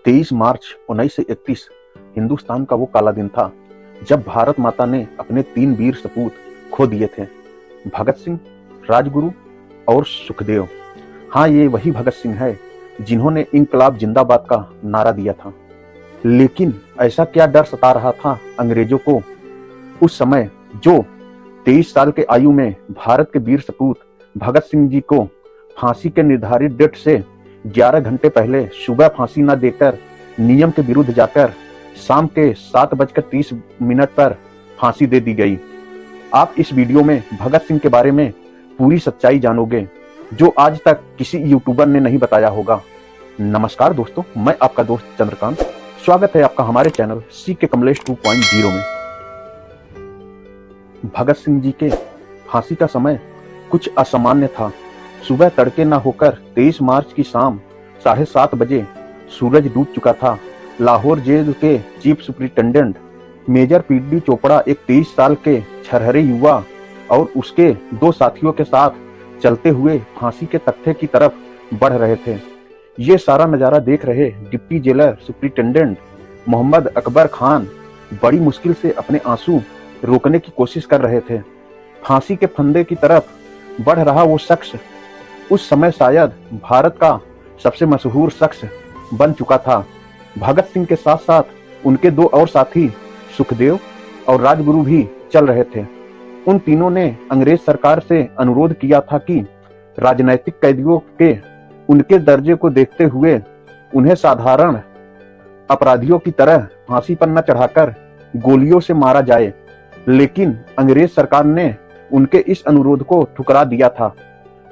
23 मार्च 1931 हिंदुस्तान का वो काला दिन था जब भारत माता ने अपने 3 वीर सपूत खो दिए थे, भगत सिंह, राजगुरु और सुखदेव। हाँ, ये वही भगत सिंह है जिन्होंने इंकलाब जिंदाबाद का नारा दिया था। लेकिन ऐसा क्या डर सता रहा था अंग्रेजों को उस समय, जो 23 साल के आयु में भारत के वीर सपूत भगत सिंह जी को फांसी के निर्धारित डेट से 11 घंटे पहले सुबह फांसी न देकर नियम के विरुद्ध जाकर शाम के 7:30 पर फांसी दे दी गई। आप इस वीडियो में भगत सिंह के बारे में पूरी सच्चाई जानोगे जो आज तक किसी यूट्यूबर ने नहीं बताया होगा। नमस्कार दोस्तों, मैं आपका दोस्त चंद्रकांत। स्वागत है आपका हमारे चैनल सीके कमलेश 2.0 में। भगत सिंह जी के फांसी का समय कुछ असामान्य था। सुबह तड़के न होकर 23 मार्च की शाम 7:30 बजे सूरज डूब चुका था। लाहौर जेल के chief superintendent major P D Chopra एक 23 साल के छरहरे युवा और उसके 2 साथियों के साथ चलते हुए फांसी के तख्ते की तरफ बढ़ रहे थे। ये सारा नजारा देख रहे deputy jailer superintendent Mohammad Akbar Khan बड़ी मुश्किल से अपने आंसू रोकने की कोशिश कर रहे थे। फांसी के फंदे की तरफ बढ़ रहा वो शख्स उस समय शायद भारत का सबसे मशहूर शख्स बन चुका था। भगत सिंह के साथ साथ उनके 2 और साथी सुखदेव और राजगुरु भी चल रहे थे। उन तीनों ने अंग्रेज सरकार से अनुरोध किया था कि राजनैतिक कैदियों के उनके दर्जे को देखते हुए उन्हें साधारण अपराधियों की तरह फांसी पर न चढ़ाकर गोलियों से मारा जाए, लेकिन अंग्रेज सरकार ने उनके इस अनुरोध को ठुकरा दिया था।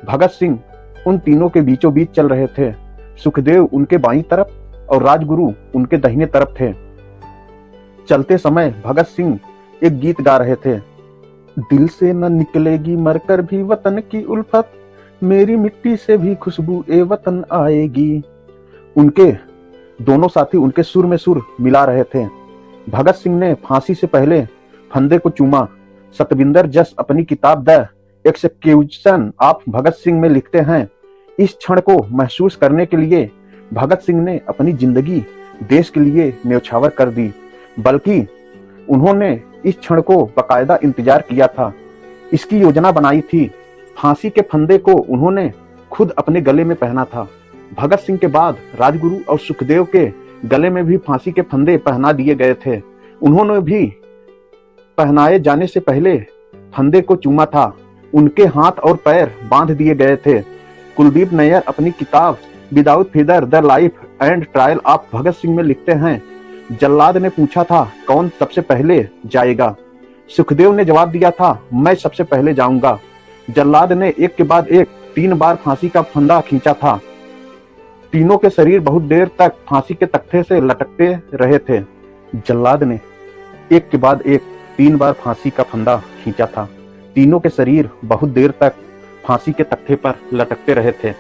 भगत सिंह उन तीनों के बीचों बीच चल रहे थे। सुखदेव उनके बाईं तरफ और राजगुरु उनके दाहिने तरफ थे। चलते समय भगत सिंह एक गीत गा रहे थे। दिल से न निकलेगी मरकर भी वतन की उल्फत, मेरी मिट्टी से भी खुशबू ए वतन आएगी। उनके दोनों साथी उनके सुर में सुर मिला रहे थे। भगत सिंह ने फांसी से पहले फंदे को चूमा। सतविंदर जस अपनी किताब the execution of Bhagat Singh में लिखते हैं, इस क्षण को महसूस करने के लिए भगत सिंह ने अपनी जिंदगी देश के लिए न्यौछावर कर दी, बल्कि उन्होंने इस क्षण को बाकायदा इंतजार किया था, इसकी योजना बनाई थी। फांसी के फंदे को उन्होंने खुद अपने गले में पहना था। भगत सिंह के बाद राजगुरु और सुखदेव के गले में भी फांसी के फंदे पहना दिए गए थे। उन्होंने भी पहनाए जाने से पहले फंदे को चूमा था। उनके हाथ और पैर बांध दिए गए थे। कुलदीप नैयर अपनी किताब without fear the life and trial of Bhagat Singh में लिखते हैं, जल्लाद ने पूछा था कौन सबसे पहले जाएगा। सुखदेव ने जवाब दिया था, मैं सबसे पहले जाऊंगा। जल्लाद ने एक के बाद एक 3 बार फांसी का फंदा खींचा था। तीनों के शरीर बहुत देर तक फांसी के तख्ते से लटकते रहे थे। जल्लाद ने एक के बाद एक 3 बार फांसी का फंदा खींचा था। तीनों के शरीर बहुत देर तक फांसी के तख्ते पर लटकते रहे थे।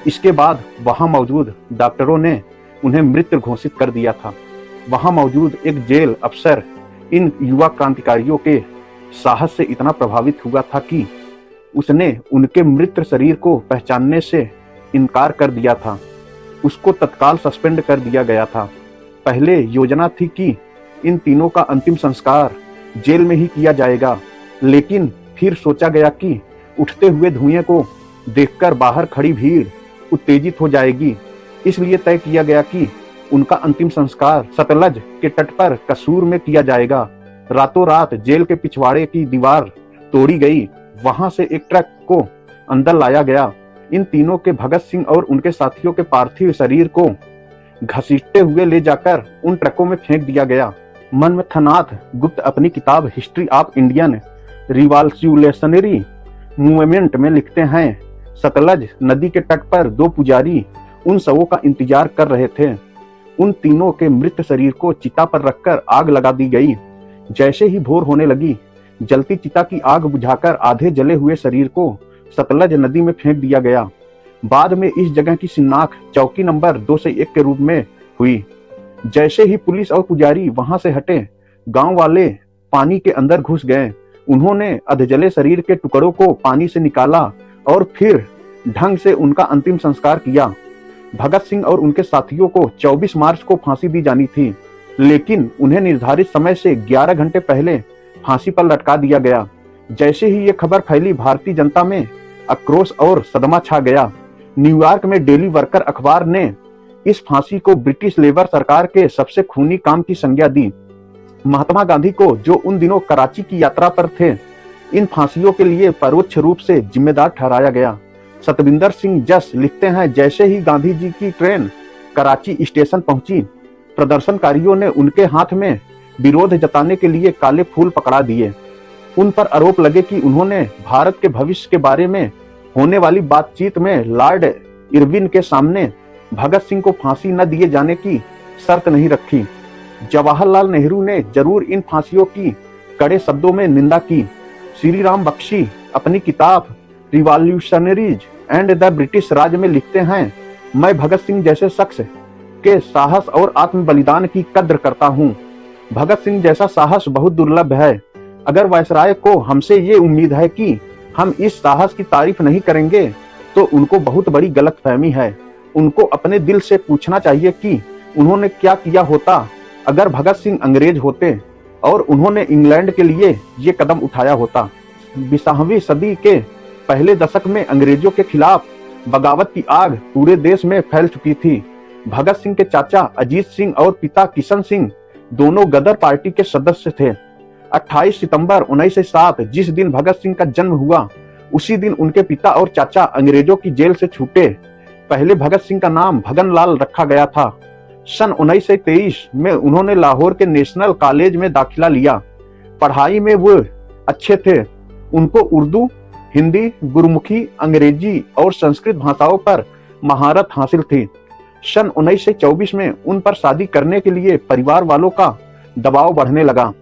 इसके बाद वहां मौजूद डॉक्टरों ने उन्हें मृत घोषित कर दिया था। वहां मौजूद एक जेल अफसर इन युवा क्रांतिकारियों के साहस से इतना प्रभावित हुआ था कि उसने उनके मृत शरीर को पहचानने से इनकार कर दिया था। उसको तत्काल सस्पेंड कर दिया गया था। पहले योजना थी कि इन तीनों का अंतिम संस्कार जेल में ही किया जाएगा, लेकिन फिर सोचा गया कि उठते हुए धुएं को देखकर बाहर खड़ी भीड़ उत्तेजित हो जाएगी, इसलिए तय किया गया कि उनका अंतिम संस्कार सतलज के तट पर कसूर में किया जाएगा। रातों रात जेल के पिछवाड़े की दीवार तोड़ी गई। वहां से एक ट्रक को अंदर लाया गया। इन तीनों के भगत सिंह और उनके साथियों के पार्थिव शरीर को घसीटते हुए ले जाकर उन ट्रकों में फेंक दिया गया। मनमथनाथ गुप्त अपनी किताब history of Indian revolutionary movement में लिखते हैं, सतलज नदी के तट पर 2 पुजारी उन शवों का इंतजार कर रहे थे। उन तीनों के मृत शरीर को चिता पर रखकर आग लगा दी गई। जैसे ही भोर होने लगी, जलती चिता की आग बुझाकर आधे जले हुए शरीर को सतलज नदी में फेंक दिया गया। बाद में इस जगह की शिनाख्त चौकी नंबर 201 के रूप में हुई। जैसे ही पुलिस और पुजारी वहां से हटे, गांव वाले पानी के अंदर घुस गए। उन्होंने अधजले शरीर के टुकड़ों को पानी से निकाला और फिर ढंग से उनका अंतिम संस्कार किया। भगत सिंह और उनके साथियों को 24 मार्च को फांसी दी जानी थी, लेकिन उन्हें निर्धारित समय से 11 घंटे पहले फांसी पर लटका दिया गया। जैसे ही ये खबर फैली, भारतीय जनता में आक्रोश और सदमा छा गया। न्यूयॉर्क में डेली वर्कर अखबार ने इस फांसी को ब्रिटिश लेबर सरकार के सबसे खूनी काम की संज्ञा दी। महात्मा गांधी को, जो उन दिनों कराची की यात्रा पर थे, इन फांसियों के लिए परोक्ष रूप से जिम्मेदार ठहराया गया। सतविंदर सिंह जस लिखते हैं, जैसे ही गांधी जी की ट्रेन कराची स्टेशन पहुंची, प्रदर्शनकारियों ने उनके हाथ में विरोध जताने के लिए काले फूल पकड़ा दिए। उन पर आरोप लगे कि उन्होंने भारत के भविष्य के बारे में होने वाली बातचीत में लॉर्ड इरविन के सामने भगत सिंह को फांसी न दिए जाने की शर्त नहीं रखी। जवाहरलाल नेहरू ने जरूर इन फांसियों की कड़े शब्दों में निंदा की। श्री राम बख्शी अपनी किताब रिवॉल्यूशनरीज एंड द ब्रिटिश राज में लिखते हैं, मैं भगत सिंह जैसे शख्स के साहस और आत्म बलिदान की कद्र करता हूँ। भगत सिंह जैसा साहस बहुत दुर्लभ है। अगर वायसराय को हमसे ये उम्मीद है कि हम इस साहस की तारीफ नहीं करेंगे, तो उनको बहुत बड़ी गलतफहमी है। उनको अपने दिल से पूछना चाहिए कि उन्होंने क्या किया होता अगर भगत सिंह अंग्रेज होते और उन्होंने इंग्लैंड के लिए ये कदम उठाया होता। 20वीं सदी के पहले दशक में अंग्रेजों के खिलाफ बगावत की आग पूरे देश में फैल चुकी थी। भगत सिंह के चाचा अजीत सिंह और पिता किशन सिंह दोनों गदर पार्टी के सदस्य थे। 28 सितंबर 1907 जिस दिन भगत सिंह का जन्म हुआ, उसी दिन उनके पिता और चाचा अंग्रेजों की जेल से छूटे। पहले भगत सिंह का नाम भगन लाल रखा गया था। सन 1923 में उन्होंने लाहौर के नेशनल कॉलेज में दाखिला लिया। पढ़ाई में वो अच्छे थे। उनको उर्दू, हिंदी, गुरमुखी, अंग्रेजी और संस्कृत भाषाओं पर महारत हासिल थी। सन 1924 में उन पर शादी करने के लिए परिवार वालों का दबाव बढ़ने लगा।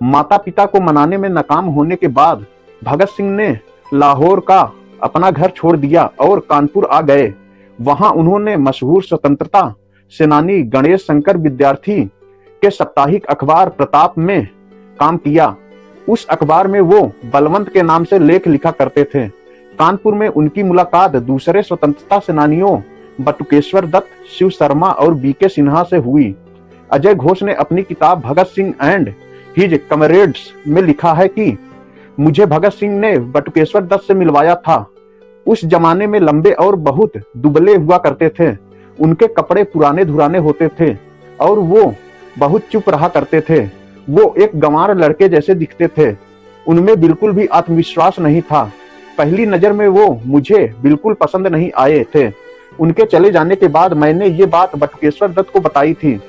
माता पिता को मनाने में नाकाम होने के बाद भगत सिंह ने लाहौर का अपना घर छोड़ दिया और कानपुर आ गए। वहां उन्होंने मशहूर स्वतंत्रता सेनानी गणेश शंकर विद्यार्थी के साप्ताहिक अखबार प्रताप में काम किया। उस अखबार में वो बलवंत के नाम से लेख लिखा करते थे। कानपुर में उनकी मुलाकात दूसरे स्वतंत्रता सेनानियों बटुकेश्वर दत्त, शिव शर्मा और बीके सिन्हा से हुई। अजय घोष ने अपनी किताब Bhagat Singh and his comrades में लिखा है कि मुझे भगत सिंह ने बटुकेश्वर दत्त से मिलवाया था। उस जमाने में लंबे और बहुत दुबले हुआ करते थे। उनके कपड़े पुराने धुराने होते थे और वो बहुत चुप रहा करते थे। वो एक गंवार लड़के जैसे दिखते थे। उनमें बिल्कुल भी आत्मविश्वास नहीं था। पहली नजर में वो मुझे बिल्कुल पसंद नहीं आए थे। उनके चले जाने के बाद मैंने ये बात बटुकेश्वर दत्त को बताई थी।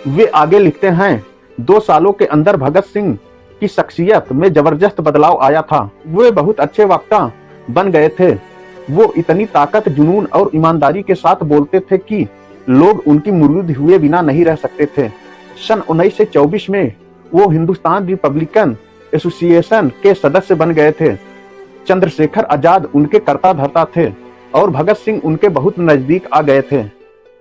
वे आगे लिखते हैं, 2 सालों के अंदर भगत सिंह की शख्सियत में जबरदस्त बदलाव आया था। वे बहुत अच्छे वक्ता बन गए थे। वो इतनी ताकत, जुनून और ईमानदारी के साथ बोलते थे कि लोग उनकी मुरीद हुए बिना नहीं रह सकते थे। सन 1924 में वो हिंदुस्तान रिपब्लिकन एसोसिएशन के सदस्य बन गए थे। चंद्रशेखर आजाद उनके कर्ता धर्ता थे और भगत सिंह उनके बहुत नजदीक आ गए थे।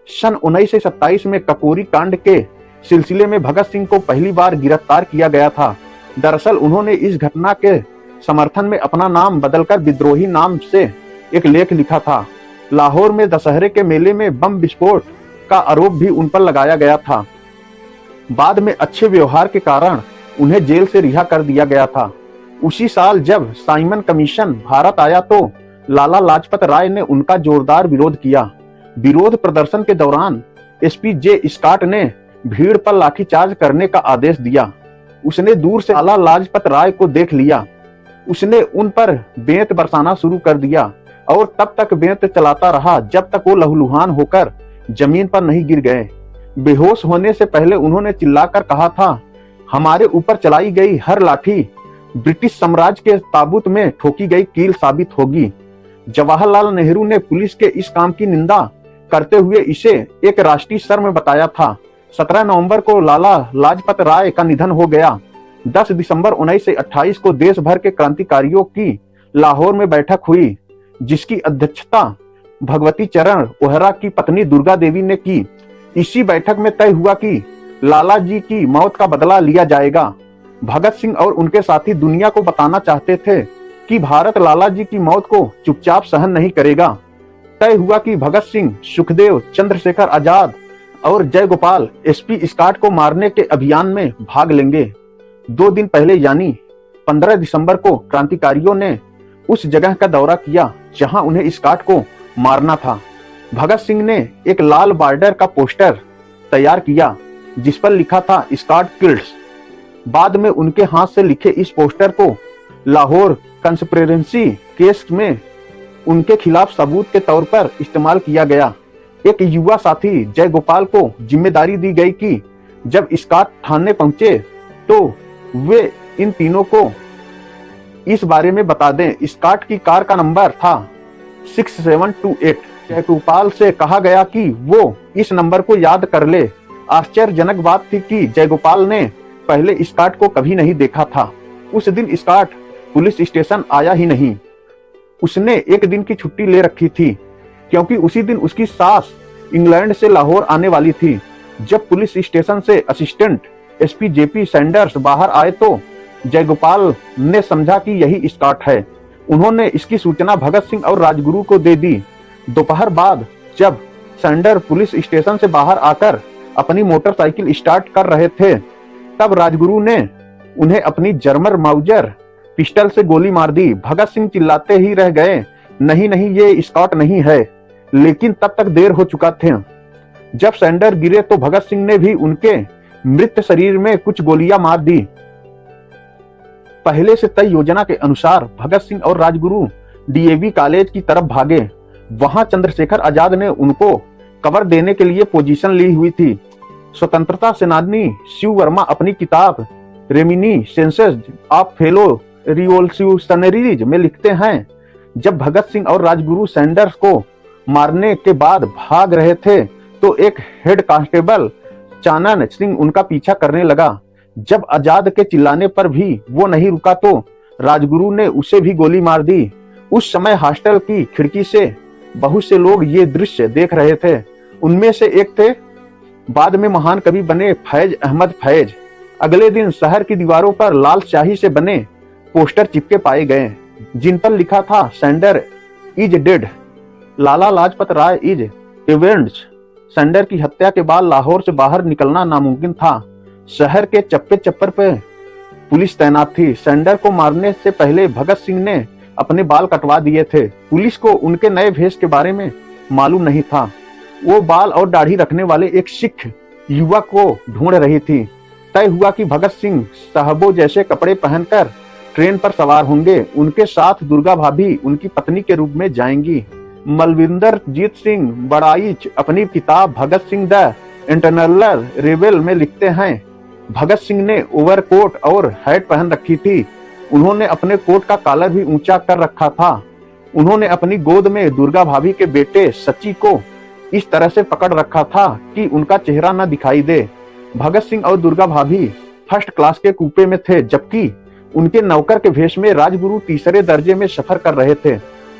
सन 1927 में ककोरी कांड के सिलसिले में भगत सिंह को पहली बार गिरफ्तार किया गया था। दरअसल उन्होंने इस घटना के समर्थन में अपना नाम बदलकर विद्रोही नाम से एक लेख लिखा था। लाहौर में दशहरे के मेले में बम विस्फोट का आरोप भी उन पर लगाया गया था। बाद में अच्छे व्यवहार के कारण उन्हें जेल से रिहा कर दिया गया था। उसी साल जब साइमन कमीशन भारत आया तो लाला लाजपत राय ने उनका जोरदार विरोध किया। विरोध प्रदर्शन के दौरान एसपी जे स्कॉट ने भीड़ पर लाठीचार्ज करने का आदेश दिया। उसने दूर से लाला लाजपत राय को देख लिया। उसने उन पर बेंत बरसाना शुरू कर दिया और तब तक बेंत चलाता रहा जब तक वो लहूलुहान होकर जमीन पर नहीं गिर गए। बेहोश होने से पहले उन्होंने चिल्लाकर कहा था, हमारे ऊपर चलाई गई हर लाठी ब्रिटिश साम्राज्य के ताबूत में ठोकी गई कील साबित होगी। जवाहरलाल नेहरू ने पुलिस के इस काम की निंदा करते हुए इसे एक राष्ट्रीय शर्म बताया था। 17 नवंबर को लाला लाजपत राय का निधन हो गया। 10 दिसंबर 1928 को देश भर के क्रांतिकारियों की लाहौर में बैठक हुई, जिसकी अध्यक्षता भगवती चरण ओहरा की पत्नी दुर्गा देवी ने की। इसी बैठक में तय हुआ कि लाला जी की मौत का बदला लिया जाएगा। भगत सिंह और उनके साथी दुनिया को बताना चाहते थे कि भारत लाला जी की मौत को चुपचाप सहन नहीं करेगा। तय हुआ कि भगत सिंह, सुखदेव, चंद्रशेखर आजाद और जयगोपाल एसपी स्कॉट को मारने के अभियान में भाग लेंगे। 2 दिन पहले यानी 15 दिसंबर को क्रांतिकारियों ने उस जगह का दौरा किया जहां उन्हें स्कॉट को मारना था। भगत सिंह ने एक लाल बॉर्डर का पोस्टर तैयार किया जिस पर लिखा था स्कॉट किल्ड्स। बाद में उनके हाथ से लिखे इस पोस्टर को लाहौर कंस्पिरेसी केस में उनके खिलाफ सबूत के तौर पर इस्तेमाल किया गया। एक युवा साथी जयगोपाल को जिम्मेदारी दी गई कि जब स्कॉट थाने पहुंचे तो वे इन तीनों को इस बारे में बता दें। स्कॉट की कार का नंबर था 6728। जयगोपाल से कहा गया कि वो इस नंबर को याद कर ले। आश्चर्यजनक बात थी कि जयगोपाल ने पहले स्कॉट को कभी नहीं देखा था। उस दिन स्कॉट पुलिस स्टेशन आया ही नहीं। उसने एक दिन की छुट्टी ले रखी थी क्योंकि उसी दिन उसकी सास इंग्लैंड से लाहौर आने वाली थी। जब पुलिस स्टेशन से असिस्टेंट एसपी जेपी सैंडर्स बाहर आए तो जयगोपाल ने समझा कि यही स्कॉट है। उन्होंने इसकी सूचना भगत सिंह और राजगुरु को दे दी। दोपहर बाद जब सैंडर पुलिस स्टेशन से बाहर आकर अपनी मोटरसाइकिल स्टार्ट कर रहे थे तब राजगुरु ने उन्हें अपनी जर्मन माउजर पिस्टल से गोली मार दी। भगत सिंह चिल्लाते ही रह गए, नहीं नहीं ये स्कॉट नहीं है, लेकिन तब तक देर हो चुका था। जब सैंडर गिरे तो भगत सिंह ने भी उनके मृत शरीर में कुछ गोलियां मार दी। पहले से तय योजना के अनुसार भगत सिंह और राजगुरु डीएवी कॉलेज की तरफ भागे। वहां चंद्रशेखर आजाद ने उनको कवर देने के लिए पोजीशन ली हुई थी। स्वतंत्रता सेनानी शिव वर्मा अपनी किताब रेमिनिसेंसेस ऑफ फेलो रिवॉल्यूशनरीज में लिखते हैं, जब भगत सिंह और राजगुरु सैंडर्स को मारने के बाद भाग रहे थे तो एक हेड कांस्टेबल चानन सिंह उनका पीछा करने लगा। जब आजाद के चिल्लाने पर भी वो नहीं रुका तो राजगुरु ने उसे भी गोली मार दी। उस समय हॉस्टल की खिड़की से बहुत से लोग ये दृश्य देख रहे थे। उनमें से एक थे बाद में महान कवि बने फैज अहमद फैज। अगले दिन शहर की दीवारों पर लाल स्याही से बने पोस्टर चिपके पाए गए जिन पर लिखा था Sander is dead, Lala Lajpat Rai is avenged. Sander की हत्या के बाद लाहौर से बाहर निकलना नामुमकिन था। शहर के चप्पे चप्पर पे पुलिस तैनात थी। सैंडर को मारने से पहले भगत सिंह ने अपने बाल कटवा दिए थे। पुलिस को उनके नए भेष के बारे में मालूम नहीं था। वो बाल और दाढ़ी रखने वाले एक सिख युवक को ढूंढ रही थी। तय हुआ कि भगत सिंह साहबों जैसे कपड़े पहनकर ट्रेन पर सवार होंगे। उनके साथ दुर्गा भाभी उनकी पत्नी के रूप में जाएंगी। मलविंदर जीत सिंह बड़ाइच अपनी किताब Bhagat Singh the internal rebel में लिखते हैं, भगत सिंह ने ओवरकोट और हैट पहन रखी थी। उन्होंने अपने कोट का कॉलर भी ऊंचा कर रखा था। उन्होंने अपनी गोद में दुर्गा भाभी के बेटे सची को इस तरह से पकड़ रखा था कि उनका चेहरा न दिखाई दे। भगत सिंह और दुर्गा भाभी फर्स्ट क्लास के कूपे में थे जबकि उनके नौकर के भेष में राजगुरु तीसरे दर्जे में सफर कर रहे थे।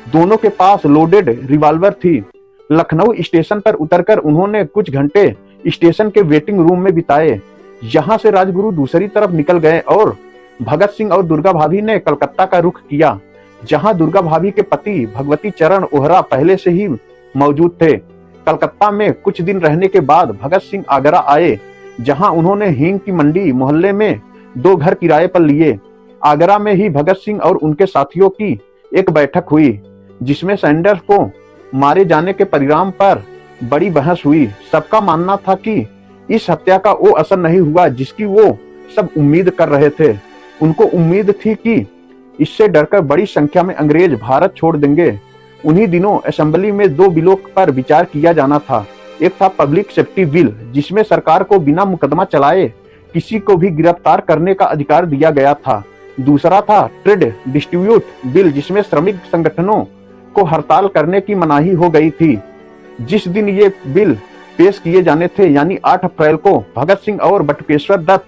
दोनों के पास लोडेड रिवॉल्वर थी। लखनऊ स्टेशन पर उतरकर उन्होंने कुछ घंटे स्टेशन के वेटिंग रूम में बिताए। यहाँ से राजगुरु दूसरी तरफ निकल गए और भगत सिंह और दुर्गा भाभी ने कलकत्ता का रुख किया, जहां दुर्गा भाभी के पति भगवती चरण ओहरा पहले से ही मौजूद थे। कलकत्ता में कुछ दिन रहने के बाद भगत सिंह आगरा आए, जहां उन्होंने हींग की मंडी मोहल्ले में 2 घर किराए पर लिए। आगरा में ही भगत सिंह और उनके साथियों की एक बैठक हुई जिसमें सैंडर्स को मारे जाने के परिणाम पर बड़ी बहस हुई। सबका मानना था कि इस हत्या का वो असर नहीं हुआ जिसकी वो सब उम्मीद कर रहे थे। उनको उम्मीद थी कि इससे डरकर बड़ी संख्या में अंग्रेज भारत छोड़ देंगे। उन्हीं दिनों असेंबली में 2 बिलों पर विचार किया जाना था। एक था पब्लिक सेफ्टी बिल, जिसमें सरकार को बिना मुकदमा चलाए किसी को भी गिरफ्तार करने का अधिकार दिया गया था। दूसरा था ट्रेड डिस्ट्रीब्यूट बिल, जिसमें श्रमिक संगठनों को हड़ताल करने की मनाही हो गई थी। जिस दिन ये बिल पेश किए जाने थे यानी 8 अप्रैल को, भगत सिंह और बटुकेश्वर दत्त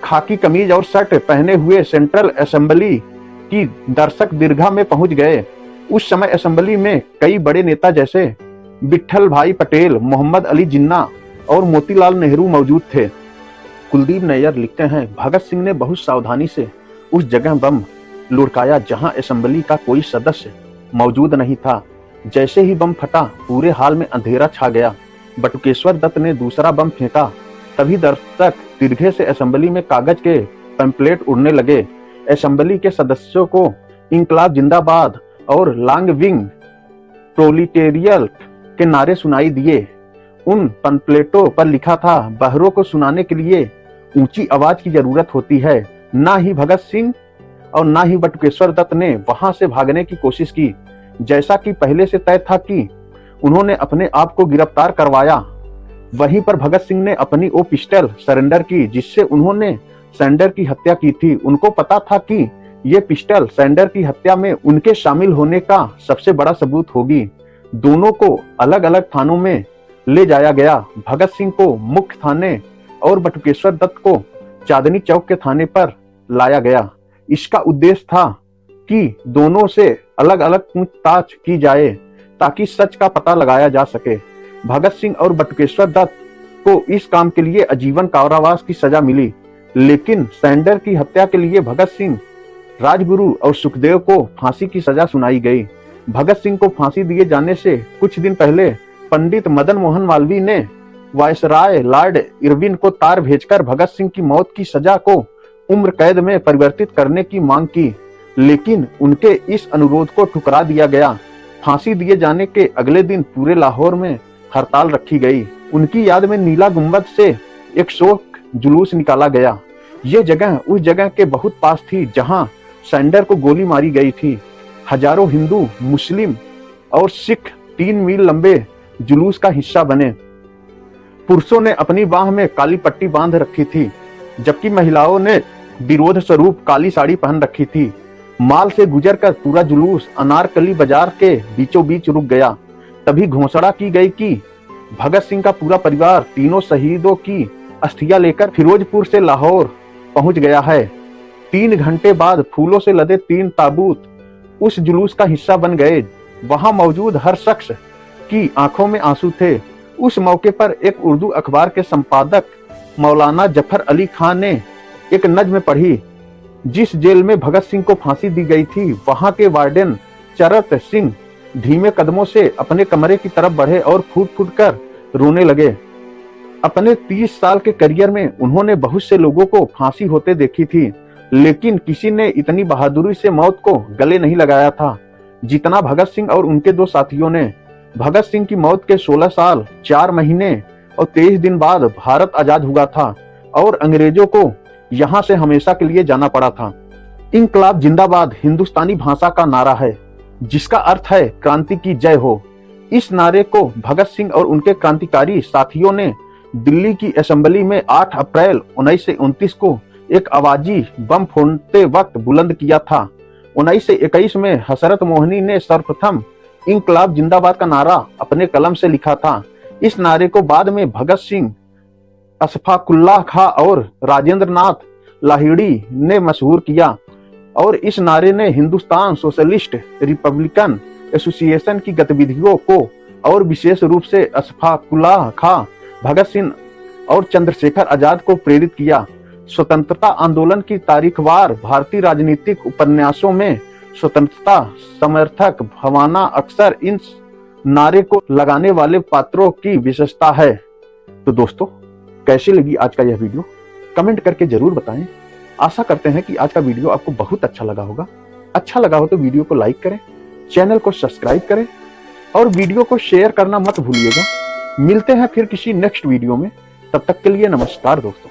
खाकी कमीज और शर्ट पहने हुए सेंट्रल असेंबली की दर्शक दीर्घा में पहुंच गए। उस समय असेंबली में कई बड़े नेता जैसे विट्ठल भाई पटेल, मोहम्मद अली जिन्ना और मोतीलाल नेहरू मौजूद थे। कुलदीप नैयर लिखते हैं, भगत सिंह ने बहुत सावधानी से उस जगह बम लुढ़काया जहां असेंबली का कोई सदस्य मौजूद नहीं था। जैसे ही बम फटा पूरे हाल में अंधेरा छा गया। बटुकेश्वर दत्त ने दूसरा बम फेंका, तभी दर्शक दीर्घे से असेंबली में कागज के पैम्पलेट उड़ने लगे। असेंबली के सदस्यों को इंकलाब जिंदाबाद और लांग विंग प्रोलिटेरियट के नारे सुनाई दिए। उन पैम्पलेटों पर लिखा था, बहरों को सुनाने के लिए ऊंची आवाज की जरूरत होती है। ना ही भगत सिंह और ना ही बटुकेश्वर दत्त ने वहां से भागने की कोशिश की। जैसा कि पहले से तय था कि उन्होंने अपने आप को गिरफ्तार करवाया, वहीं पर भगत सिंह ने अपनी वो पिस्टल सरेंडर की जिससे उन्होंने सैंडर की हत्या की थी। उनको पता था कि ये पिस्टल सैंडर की हत्या में उनके शामिल होने का सबसे बड़ा सबूत होगी। दोनों को अलग अलग थानों में ले जाया गया। भगत सिंह को मुख्य थाने और बटुकेश्वर दत्त को चांदनी चौक के थाने पर लाया गया। इसका उद्देश्य था कि दोनों से अलग अलग पूछताछ की जाए ताकि सच का पता लगाया जा सके। भगत सिंह और बटुकेश्वर दत्त को इस काम के लिए आजीवन कारावास की सजा मिली, लेकिन सैंडर की हत्या के लिए भगत सिंह, राजगुरु और सुखदेव को फांसी की सजा सुनाई गई। भगत सिंह को फांसी दिए जाने से कुछ दिन पहले पंडित मदन मोहन मालवीय ने वायसराय लॉर्ड इरविन को तार भेजकर भगत सिंह की मौत की सजा को उम्र कैद में परिवर्तित करने की मांग की, लेकिन उनके इस अनुरोध को ठुकरा दिया गया। फांसी दिए जाने के अगले दिन पूरे लाहौर में हड़ताल रखी गई। उनकी याद में नीला गुंबद से एक शोक जुलूस निकाला गया। ये जगह उस जगह के बहुत पास थी जहां सैंडर को गोली मारी गई थी। हजारों हिंदू, मुस्लिम और सिख 3 मील लंबे जुलूस का हिस्सा बने। पुरुषों ने अपनी बाह में काली पट्टी बांध रखी थी, जबकि महिलाओं ने विरोध स्वरूप काली साड़ी पहन रखी थी। माल से गुजरकर पूरा जुलूस अनारकली बाजार के बीचों बीच रुक गया। तभी घोषणा की गई कि भगत सिंह का पूरा परिवार तीनों शहीदों की अस्थियां लेकर फिरोजपुर से लाहौर पहुंच गया है। 3 घंटे बाद फूलों से लदे 3 ताबूत उस जुलूस का हिस्सा बन गए। वहां मौजूद हर शख्स की आंखों में आंसू थे। उस मौके पर एक उर्दू अखबार के संपादक मौलाना जफर अली खान ने एक नज्म पढ़ी। जिस जेल में भगत सिंह को फांसी दी गई थी, वहां के वार्डन चरत सिंह धीमे कदमों से अपने कमरे की तरफ बढ़े और फूट फूट कर रोने लगे। अपने 30 साल के करियर में उन्होंने बहुत से लोगों को फांसी होते देखी थी, लेकिन किसी ने इतनी बहादुरी से मौत को गले नहीं लगाया था जितना भगत सिंह और उनके 2 साथियों ने। भगत सिंह की मौत के 16 साल 4 महीने और 23 दिन बाद भारत आजाद हुआ था और अंग्रेजों को यहां से हमेशा के लिए जाना पड़ा था। इंकलाब जिंदाबाद हिंदुस्तानी भाषा का नारा है, जिसका अर्थ है क्रांति की जय हो। इस नारे को भगत सिंह और उनके क्रांतिकारी साथियों ने दिल्ली की असेंबली में 8 अप्रैल 1929 को एक आवाजी बम फोड़ते वक्त बुलंद किया था। 1921 में हसरत मोहनी ने सर्वप्रथम इंकलाब जिंदाबाद का नारा अपने कलम से लिखा था। इस नारे को बाद में भगत सिंह, अशफाकुल्लाह खां और राजेंद्र नाथ लाहिड़ी ने मशहूर किया और इस नारे ने हिंदुस्तान सोशलिस्ट रिपब्लिकन एसोसिएशन की गतिविधियों को और विशेष रूप से अशफाकुल्लाह खां, भगत सिंह और चंद्रशेखर आजाद को प्रेरित किया। स्वतंत्रता आंदोलन की तारीखवार भारतीय राजनीतिक उपन्यासों में स्वतंत्रता समर्थक भवाना अक्सर इन नारे को लगाने वाले पात्रों की विशेषता है। तो दोस्तों, कैसी लगी आज का यह वीडियो कमेंट करके जरूर बताएं। आशा करते हैं कि आज का वीडियो आपको बहुत अच्छा लगा होगा। अच्छा लगा हो तो वीडियो को लाइक करें, चैनल को सब्सक्राइब करें और वीडियो को शेयर करना मत भूलिएगा। मिलते हैं फिर किसी नेक्स्ट वीडियो में। तब तक के लिए नमस्कार दोस्तों।